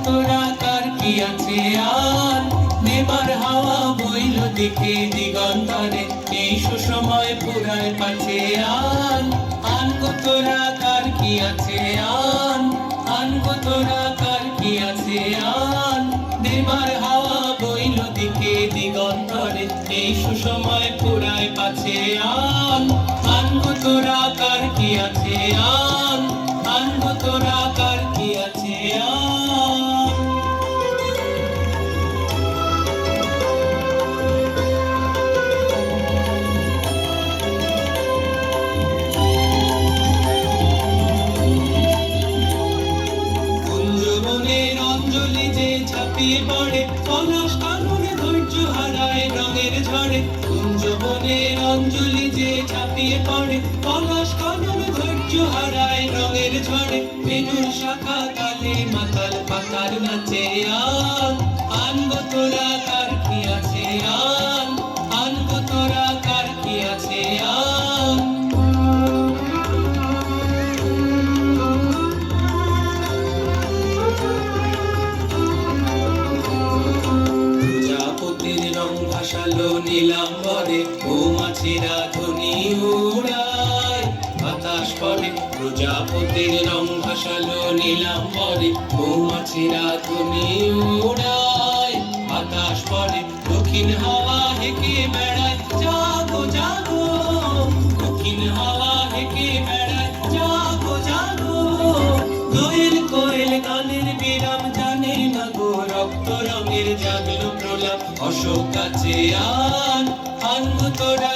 তোরা কার কি আছে আন, নেবার হাওয়া বইল দিকে দিগন্তরে, এই সুসময় পুরায় পাছে আন। আনগো তোরা কার কি আছে আন, আনগো তোরা কার কি আছে আন, নেবার হাওয়া বইল দিকে দিগন্তরে, এই সুসময় পুরায় পাছে আন। আনগো তোরা কার কি আছে আন, আনগো তোরা কার কি আছে আন। কুঞ্জবনের অঞ্জলি যে ছাপিয়ে পড়ে, পলাশ কাননে ধৈর্য হারায় রঙের ঝড়ে। কুঞ্জবনের অঞ্জলি যে ছাপিয়ে পড়ে, পলাশ কাননে ধৈর্য হারায় রঙের ঝড়ে। বেনুর শাখা তালে মাতাল পাতার নাচে আন, আনগো তোরা কার কি আছে আন, আনগো তোরা কার কি আছে আন। প্রজাপতির রং ভাসালো নীলাম্বরে, মৌমাছিরা ধ্বনি উড়ায় বাতাস পড়ে। প্রজাপতির রং ভাসালো নীলাম্বরে, মৌমাছিরা ধ্বনি উড়ায় বাতাস পড়ে। দক্ষিণ হাওয়া হেঁকে বেড়ায়, জাগো জাগো, দক্ষিণ হাওয়া হেঁকে বেড়ায়, জাগো জাগো। দোয়েল কোয়েল গানের বিরাম জানে না গো, রক্ত রঙের জাগলো প্রলাপ অশোক আছে আন, আনগো তোরা।